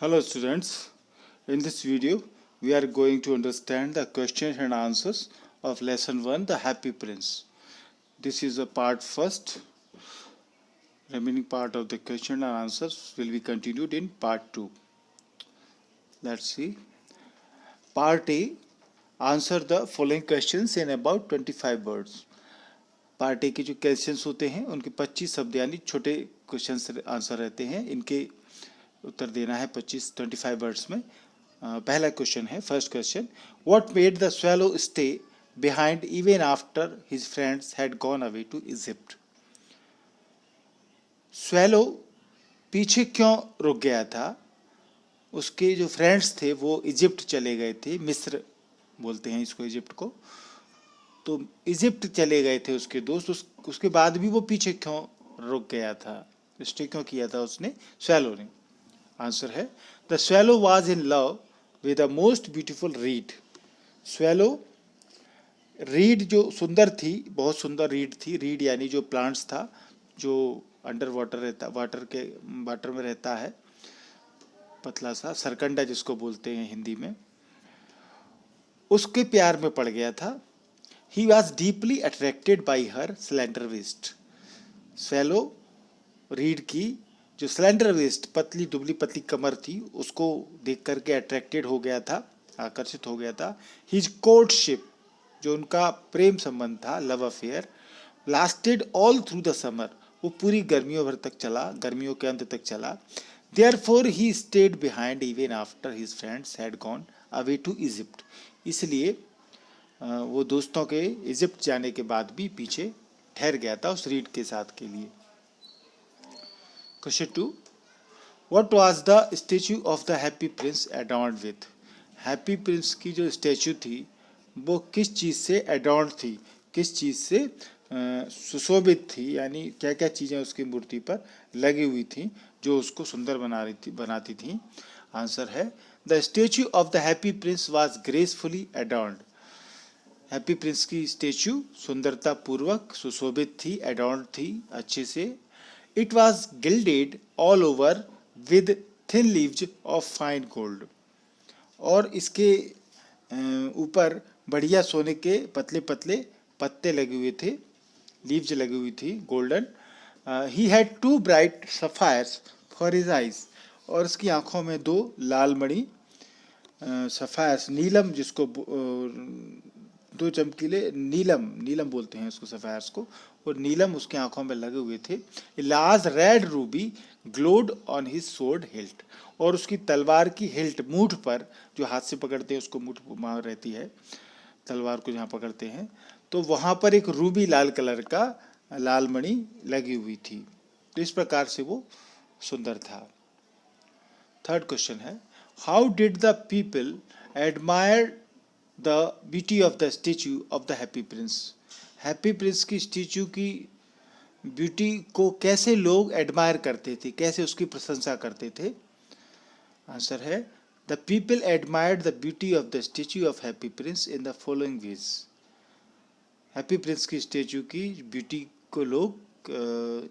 Hello students, in this video we are going to understand the questions and answers of lesson 1 The Happy Prince. This is a part first. Remaining part of the question and answers will be continued in part 2. Let's see. Part A. Answer the following questions in about 25 words. Part A के जो questions होते हैं उनके 25 शब्द यानी छोटे questions answer रहते हैं, इनके उत्तर देना है 25 वर्ड्स में। पहला क्वेश्चन है, first question, what made the swallow stay behind even after his friends had gone away to Egypt. Swallow पीछे क्यों रुक गया था, उसके जो फ्रेंड्स थे वो इजिप्ट चले गए थे, मिस्र बोलते हैं इसको इजिप्ट को, तो इजिप्ट चले गए थे उसके दोस्त, उसके बाद भी वो पीछे क्यों रुक गया था, स्टे क्यों किया था उसने, स्वैलो ने। आंसर है, the swallow was in love with the most beautiful read. Swallow read जो सुंदर थी, बहुत सुंदर रीड थी, रीड यानी जो प्लांट्स था जो अंडर वाटर रहता, वाटर में रहता है, पतला सा सरकंडा जिसको बोलते हैं हिंदी में, उसके प्यार में पड़ गया था। He was deeply attracted by her slender waist. Swallow read की जो स्लेंडर वेस्ट, पतली दुबली पतली कमर थी, उसको देख करके अट्रैक्टेड हो गया था, आकर्षित हो गया था। हिज कोर्टशिप, जो उनका प्रेम संबंध था, love affair, lasted all through the summer, वो पूरी गर्मियों भर तक चला, गर्मियों के अंत तक चला। Therefore he stayed behind even after his friends had gone away to Egypt. इसलिए वो दोस्तों के इजिप्ट जाने के बाद भी पीछे ठहर गया था उस रीड के साथ के लिए। Question 2, what was the statue of the happy prince adorned with. Happy prince की जो स्टैचू थी वो किस चीज़ से एडॉर्न्ड थी, किस चीज़ से सुशोभित थी, यानी क्या क्या चीज़ें उसकी मूर्ति पर लगी हुई थी जो उसको सुंदर बनाती थी। आंसर है, the statue of the happy prince was gracefully adorned. Happy prince की स्टैचू सुंदरता पूर्वक सुशोभित थी, एडॉर्न्ड थी अच्छे से। It was gilded all over with thin leaves of fine gold, और इसके ऊपर बढ़िया सोने के पतले पतले पत्ते लगे हुए थे, लीव्स लगी हुई थी golden. He had 2 bright sapphires for his eyes, और उसकी आंखों में 2 लाल मणि, सफायर्स नीलम, जिसको 2 चमकीले नीलम बोलते हैं उसको, सफायर्स को, और नीलम उसके आंखों में लगे हुए थे। Large red Ruby glowed on his sword hilt, और उसकी तलवार की हिल्ट, मूठ पर, जो हाथ से पकड़ते हैं उसको मूठ मार रहती है, तलवार को जहाँ पकड़ते हैं, तो वहाँ पर एक रूबी लाल कलर का लाल मणि लगी हुई थी। तो इस प्रकार से वो सुंदर था। थर्ड क्वेश्चन है, how did the people admire the beauty of the statue of the happy Prince. Happy prince की स्टेचू की ब्यूटी को कैसे लोग एडमायर करते थे, कैसे उसकी प्रशंसा करते थे। आंसर है, the people admired the beauty of the statue of happy Prince in the following veg. Happy prince की स्टेचू की ब्यूटी को लोग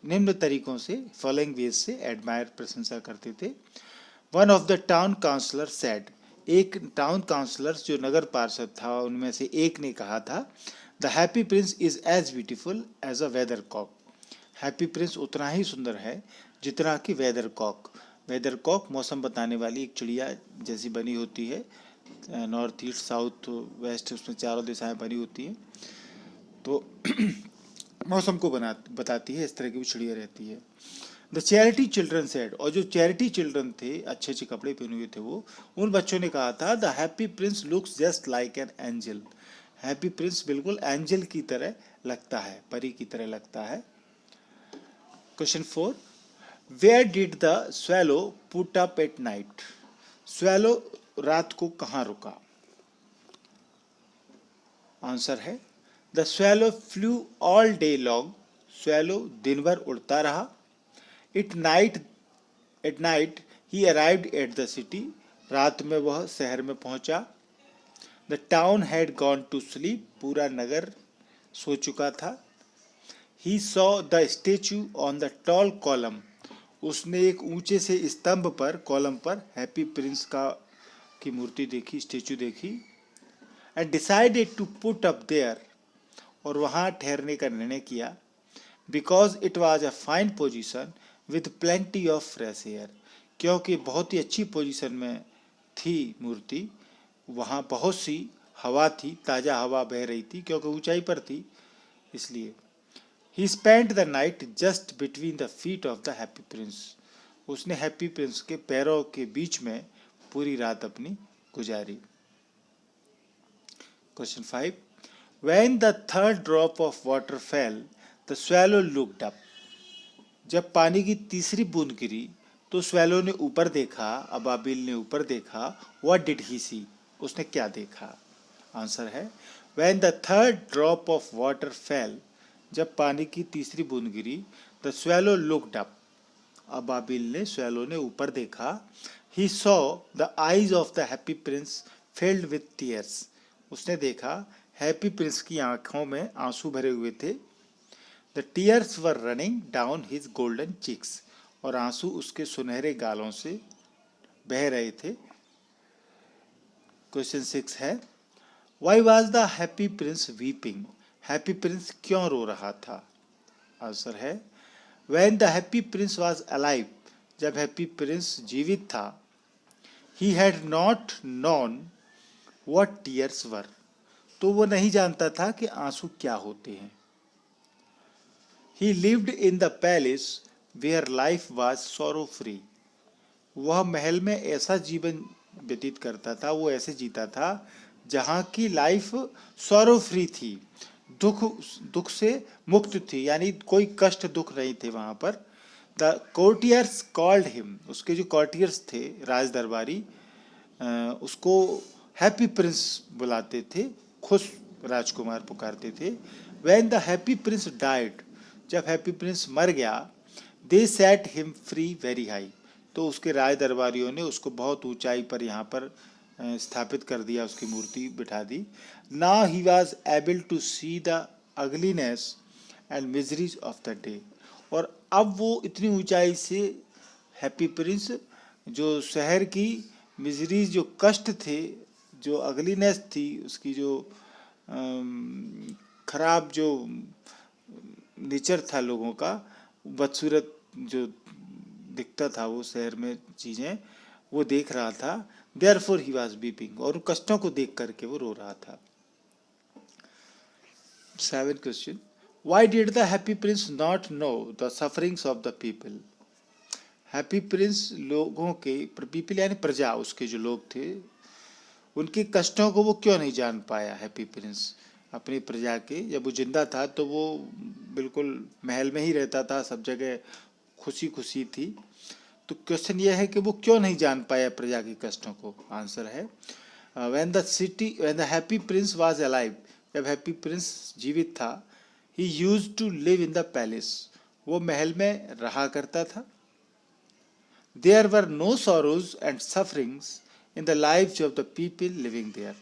निम्न तरीकों से, फॉलोइंग वेज से एडमायर, प्रशंसा करते थे। One of the town councillor said, एक टाउन काउंसलर जो नगर पार्षद था उनमें से एक ने कहा था, the happy prince is as beautiful as a weathercock. Happy prince उतना ही सुंदर है जितना कि वेदर कॉक। वेदर कॉक मौसम बताने वाली एक चिड़िया जैसी बनी होती है, नॉर्थ ईस्ट साउथ वेस्ट, उसमें चारों दिशाएं बनी होती हैं, तो मौसम को बताती है, इस तरह की भी चिड़िया रहती है। द चैरिटी चिल्ड्रन सेड, और जो चैरिटी चिल्ड्रन थे, अच्छे अच्छे कपड़े पहने हुए थे वो, उन बच्चों ने कहा था, the happy prince looks just like an angel. Happy prince बिल्कुल एंजल की तरह लगता है, परी की तरह लगता है। Question 4, where did the swallow put up at night. Swallow रात को कहाँ रुका। आंसर है, the swallow flew all day long. Swallow दिन भर उड़ता रहा। At night he arrived at the city, रात में वह शहर में पहुंचा। The town had gone to sleep, पूरा नगर सो चुका था। He saw the statue on the tall column, उसने एक ऊंचे से स्तंभ पर, कॉलम पर हैप्पी प्रिंस की मूर्ति देखी, स्टेचू देखी। And decided to put up there, और वहाँ ठहरने का निर्णय किया। Because it was a fine position with plenty of fresh air, क्योंकि बहुत ही अच्छी पोजीशन में थी मूर्ति, वहाँ बहुत सी हवा थी, ताज़ा हवा बह रही थी, क्योंकि ऊंचाई पर थी इसलिए। ही spent the night just between the feet of the happy Prince, उसने हैप्पी प्रिंस के पैरों के बीच में पूरी रात अपनी गुजारी। Question 5, when the third drop of water fail the swallow looked up, जब पानी की तीसरी बूंद गिरी तो स्वैलो ने ऊपर देखा, अबाबिल ने ऊपर देखा। व्हाट डिड ही सी, उसने क्या देखा? आंसर है when the third drop of water fail, जब पानी की तीसरी बूंद गिरी, द स्वैलो लुक्ड अप, अबाबिल ने, स्वैलो ने ऊपर देखा। He saw the eyes of the happy Prince filled with tears, उसने देखा हैप्पी प्रिंस की आंखों में आंसू भरे हुए थे। The tears were running down his golden cheeks, और आंसू उसके सुनहरे गालों से बह रहे थे। क्वेश्चन 6 है, why was the happy prince weeping, happy prince क्यों रो रहा था? आंसर है when the happy prince was alive, जब हैप्पी प्रिंस जीवित था। He had not known what tears were, तो वो नहीं जानता था कि आंसू क्या होते हैं। He lived in the palace where life was sorrow free, वह महल में ऐसा जीवन व्यतीत करता था, वो ऐसे जीता था जहाँ की लाइफ सॉरो फ्री थी, दुख से मुक्त थी, यानी कोई कष्ट दुख नहीं थे वहाँ पर। द कोर्टियर्स कॉल्ड हिम, उसके जो कोर्टियर्स थे, राज दरबारी, उसको हैप्पी प्रिंस बुलाते थे, खुश राजकुमार पुकारते थे। When the happy prince died, जब हैप्पी प्रिंस मर गया, they set him free very high, तो उसके राज दरबारियों ने उसको बहुत ऊंचाई पर यहाँ पर स्थापित कर दिया, उसकी मूर्ति बिठा दी। Now he was able to see the ugliness and miseries of the day, और अब वो इतनी ऊंचाई से हैप्पी प्रिंस जो शहर की मिजरीज, जो कष्ट थे, जो अगलीनेस थी, उसकी जो खराब जो नेचर था लोगों का, बदसूरत जो दिखता था वो शहर में चीज़ें, वो देख रहा था। देयरफॉर ही वाज वीपिंग, और उन कष्टों को देख करके वो रो रहा था। 7 question, why did the happy Prince not know the sufferings of the people, happy Prince लोगों के, पीपल यानी प्रजा, उसके जो लोग थे, उनके कष्टों को वो क्यों नहीं जान पाया? हैप्पी प्रिंस अपनी प्रजा के, जब वो जिंदा था तो वो बिल्कुल महल में ही रहता था, सब जगह खुशी खुशी थी, तो क्वेश्चन ये है कि वो क्यों नहीं जान पाया प्रजा के कष्टों को? आंसर है when the happy prince was alive, जब हैप्पी प्रिंस जीवित था, he used to live in the palace, वो महल में रहा करता था। There were no sorrows and sufferings in the lives of the people living there,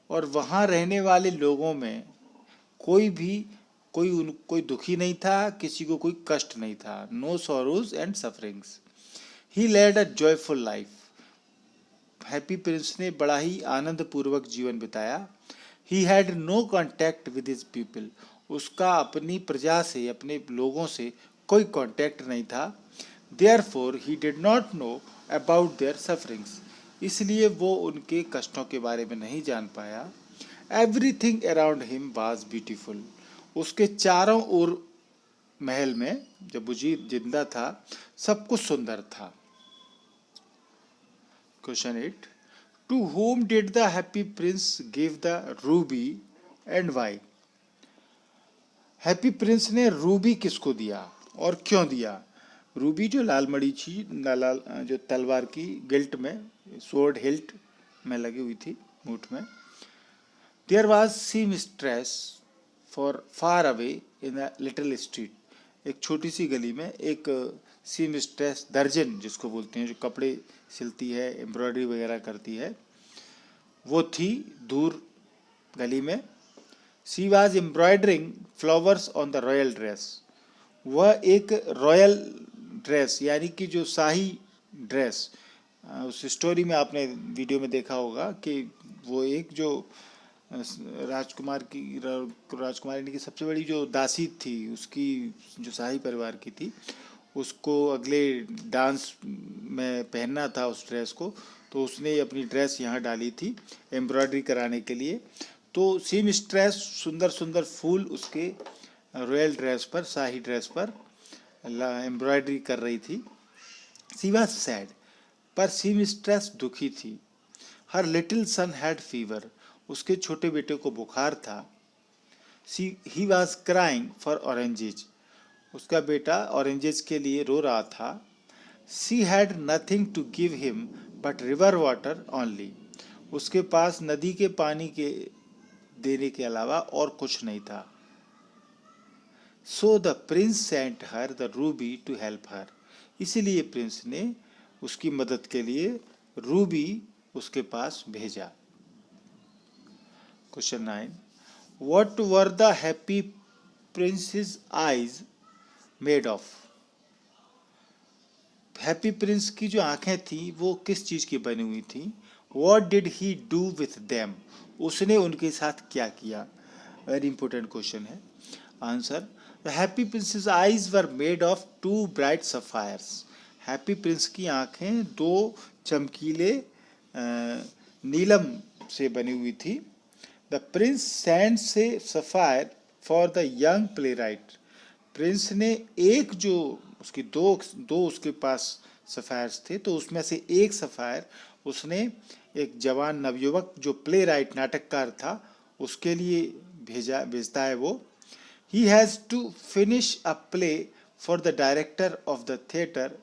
और वहाँ रहने वाले लोगों में कोई दुखी नहीं था, किसी को कोई कष्ट नहीं था। No sorrows and sufferings. He led a joyful life, happy prince ने बड़ा ही आनंद पूर्वक जीवन बिताया। He had no contact with his people, उसका अपनी प्रजा से, अपने लोगों से कोई कॉन्टैक्ट नहीं था। Therefore he did not know about their sufferings, इसलिए वो उनके कष्टों के बारे में नहीं जान पाया। Everything around him was beautiful, उसके चारों ओर महल में, जब वो जिंदा था, सब कुछ सुंदर था। Question 8, to whom did the happy prince give the ruby and why, happy prince ने रूबी किसको दिया और क्यों दिया? रूबी जो लाल मणि थी, जो तलवार की गिल्ट में, स्वॉर्ड हिल्ट में लगी हुई थी, मूठ में। There was seamstress for far away in a little street, एक छोटी सी गली में एक सी मिस्ट्रेस, दर्जन जिसको बोलते हैं, जो कपड़े सिलती है, एम्ब्रॉयडरी वगैरह करती है, वो थी दूर गली में। She was embroidering flowers on the royal dress, वह एक रॉयल ड्रेस यानी कि जो शाही ड्रेस, उस स्टोरी में आपने वीडियो में देखा होगा कि वो एक जो राजकुमारी की सबसे बड़ी जो दासी थी, उसकी जो शाही परिवार की थी, उसको अगले डांस में पहनना था उस ड्रेस को, तो उसने अपनी ड्रेस यहाँ डाली थी एम्ब्रॉयडरी कराने के लिए। तो सीम स्ट्रेस सुंदर सुंदर फूल उसके रॉयल ड्रेस पर, शाही ड्रेस पर एम्ब्रॉयडरी कर रही थी। शी वॉज सैड, पर सीम स्ट्रेस दुखी थी। Her little son had fever, उसके छोटे बेटे को बुखार था। He was crying for oranges, उसका बेटा ऑरेंजेस के लिए रो रहा था। She had nothing to give him but river water only, उसके पास नदी के पानी के देने के अलावा और कुछ नहीं था। So the prince sent her the ruby to help her, इसीलिए प्रिंस ने उसकी मदद के लिए रूबी उसके पास भेजा। Question 9, what were the happy princess eyes made of? Happy prince की जो आंखें थी वो किस चीज की बनी हुई थी? What did he do with them, उसने उनके साथ क्या किया? वेरी इंपॉर्टेंट क्वेश्चन है। Answer, the happy princess eyes were made of 2 bright sapphires, happy prince की आंखें 2 चमकीले नीलम से बनी हुई थी। द प्रिंस सेंड से sapphire for the young play right, Prince ने एक जो उसकी दो उसके पास सफायर्स थे, तो उसमें से एक सफायर उसने एक जवान नवयुवक जो प्ले राइट नाटककार था उसके लिए भेजता है वो। He has to finish a play for the director of the theatre,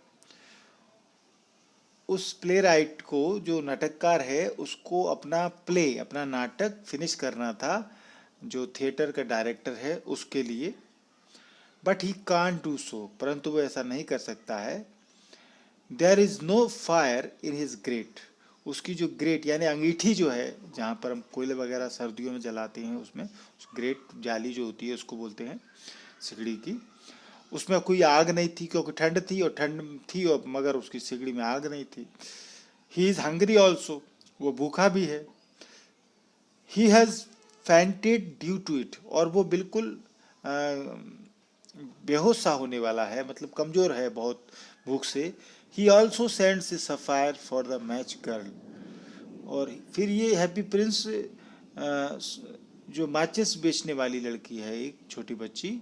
उस प्ले राइट को, जो नाटककार है, उसको अपना प्ले, अपना नाटक फिनिश करना था जो थिएटर का डायरेक्टर है उसके लिए। But he can't do so, परंतु वो ऐसा नहीं कर सकता है। There is no fire in his grate, उसकी जो ग्रेट यानी अंगीठी जो है, जहाँ पर हम कोयले वगैरह सर्दियों में जलाते हैं, उसमें उस ग्रेट जाली जो होती है उसको बोलते हैं सिगड़ी की, उसमें कोई आग नहीं थी क्योंकि ठंड थी और मगर उसकी सिगड़ी में आग नहीं थी। ही इज हंग्री ऑल्सो, वो भूखा भी है। He has fainted due to it, और वो बिल्कुल बेहोश सा होने वाला है, मतलब कमजोर है बहुत भूख से। He also sends A sapphire for the match girl, और फिर ये हैप्पी प्रिंस जो माचिस बेचने वाली लड़की है, एक छोटी बच्ची,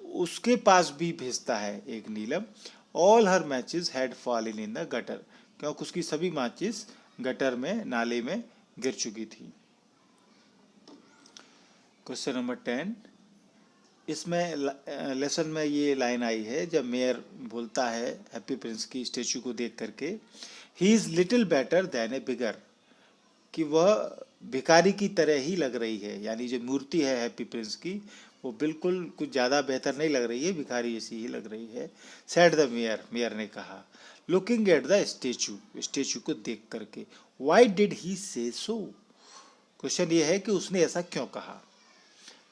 उसके पास भी भेजता है एक नीलम। All her matches had fallen in the gutter, क्योंकि उसकी सभी माचिस गटर में, नाले में गिर चुकी थी। क्वेश्चन नंबर 10, इसमें लेसन में ये लाइन आई है जब मेयर बोलता है हैप्पी प्रिंस की स्टेचू को देख करके, he is little better than a beggar, कि वह भिखारी की तरह ही लग रही है, यानी जो मूर्ति है हैप्पी प्रिंस की वो बिल्कुल कुछ ज़्यादा बेहतर नहीं लग रही है, भिखारी जैसी ही लग रही है। सेड द मेयर, मेयर ने कहा, looking at the statue, statue को देख करके। वाई डिड ही से सो, क्वेश्चन ये है कि उसने ऐसा क्यों कहा?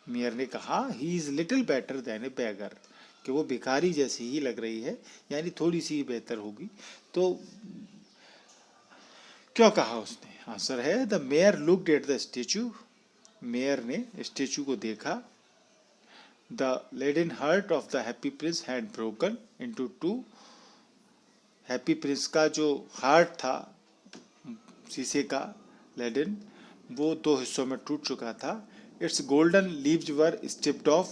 मेयर ने कहा, he is little better than a beggar, कि वो भिखारी जैसी ही लग रही है, यानी थोड़ी सी बेहतर होगी। तो क्यों कहा उसने? आंसर है, the mayor looked at the statue, mayor ने स्टेचू को देखा। The leaden heart of the happy prince had broken into 2, happy prince का जो हार्ट था शीशे का लेडन, वो 2 हिस्सों में टूट चुका था। Its golden leaves were stripped off,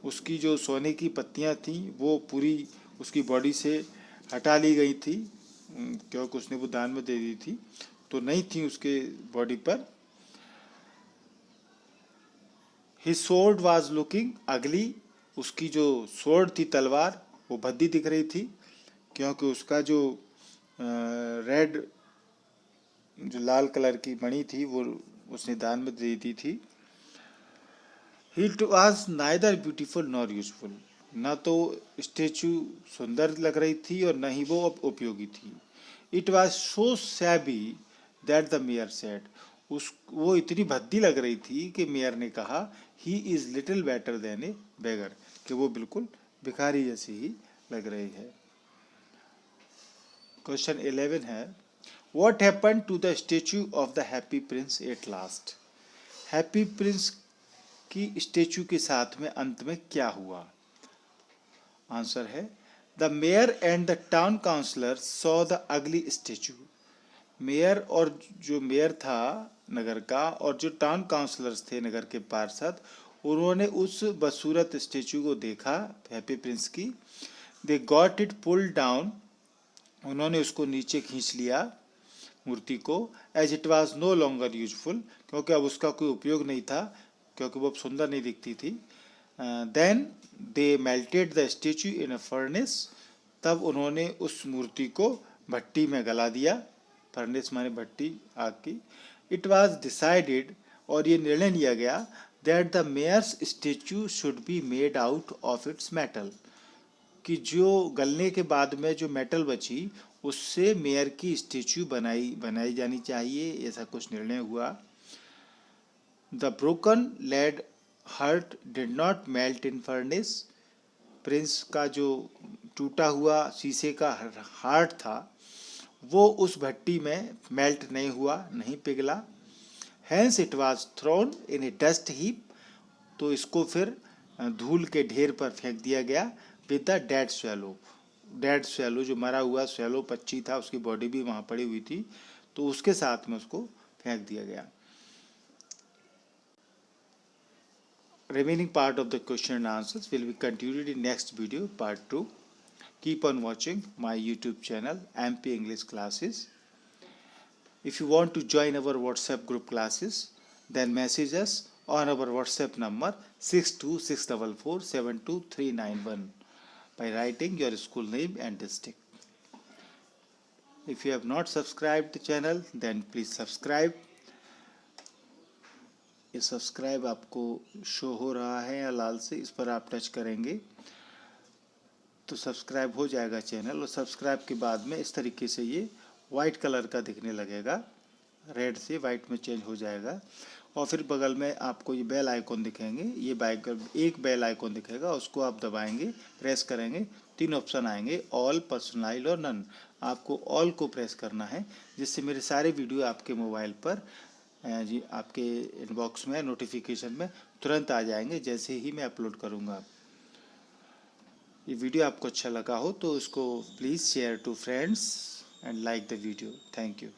उसकी जो सोने की पत्तियां थी वो पूरी उसकी बॉडी से हटा ली गई थी, क्योंकि उसने वो दान में दे दी थी, तो नहीं थी उसके बॉडी पर। हिज स्वॉर्ड वाज लुकिंग अगली, उसकी जो स्वॉर्ड थी, तलवार, वो भद्दी दिख रही थी, क्योंकि उसका जो रेड, जो लाल कलर की मणि थी वो उसने दान में दे दी थी। It was neither beautiful nor useful, न तो स्टेचू सुंदर लग रही थी और न ही वो उपयोगी थी। It was so shabby that the mayor said, वो इतनी भद्दी लग रही थी कि मेयर ने कहा, he is little better than a beggar, कि वो बिल्कुल भिखारी जैसी ही लग रही है। क्वेश्चन 11 है, what happened to the statue of the happy prince at last? Happy prince की स्टेचू के साथ में अंत में क्या हुआ? आंसर है, the mayor and the town councillor saw the ugly statue. Mayor और जो मेयर था नगर का और जो टाउन काउंसलर्स थे नगर के पार्षद, उन्होंने उस बदसूरत स्टेचू को देखा हैप्पी प्रिंस की। They got it pulled down, उन्होंने उसको नीचे खींच लिया मूर्ति को, as it was no longer useful, क्योंकि अब उसका कोई उपयोग नहीं था, क्योंकि वो सुंदर नहीं दिखती थी। Then they melted the statue in a furnace, तब उन्होंने उस मूर्ति को भट्टी में गला दिया। फर्नेस माने भट्टी, आग की। इट वॉज डिसाइडेड, और ये निर्णय लिया गया, that the mayor's statue should be made out of its metal, कि जो गलने के बाद में जो मेटल बची उससे मेयर की स्टेचू बनाई जानी चाहिए, ऐसा कुछ निर्णय हुआ। The broken lead heart did not melt in furnace, prince का जो टूटा हुआ शीशे का हार्ट था वो उस भट्टी में मेल्ट नहीं हुआ, नहीं पिघला। Hence it was thrown in a dust heap, तो इसको फिर धूल के ढेर पर फेंक दिया गया। With the dead swallow, dead swallow जो मरा हुआ स्वेलो पक्षी था उसकी बॉडी भी वहाँ पड़ी हुई थी, तो उसके साथ में उसको फेंक दिया गया। Remaining part of the question and answers will be continued in next video, part 2. Keep on watching my YouTube channel MP English Classes. If you want to join our WhatsApp group classes, then message us on our WhatsApp number 6264472391 by writing your school name and district. If you have not subscribed the channel, then please subscribe. ये subscribe आपको show हो रहा है या लाल से, इस पर आप टच करेंगे तो सब्सक्राइब हो जाएगा चैनल, और सब्सक्राइब के बाद में इस तरीके से ये वाइट कलर का दिखने लगेगा, रेड से वाइट में चेंज हो जाएगा। और फिर बगल में आपको ये बेल आइकॉन दिखेंगे, ये एक बेल आइकॉन दिखेगा, उसको आप दबाएंगे, प्रेस करेंगे, 3 ऑप्शन आएंगे, ऑल, पर्सनलाइज और नन। आपको ऑल को प्रेस करना है, जिससे मेरे सारे वीडियो आपके मोबाइल पर जी आपके इनबॉक्स में नोटिफिकेशन में तुरंत आ जाएंगे जैसे ही मैं अपलोड करूँगा। ये वीडियो आपको अच्छा लगा हो तो इसको please share to friends and like the video. Thank you.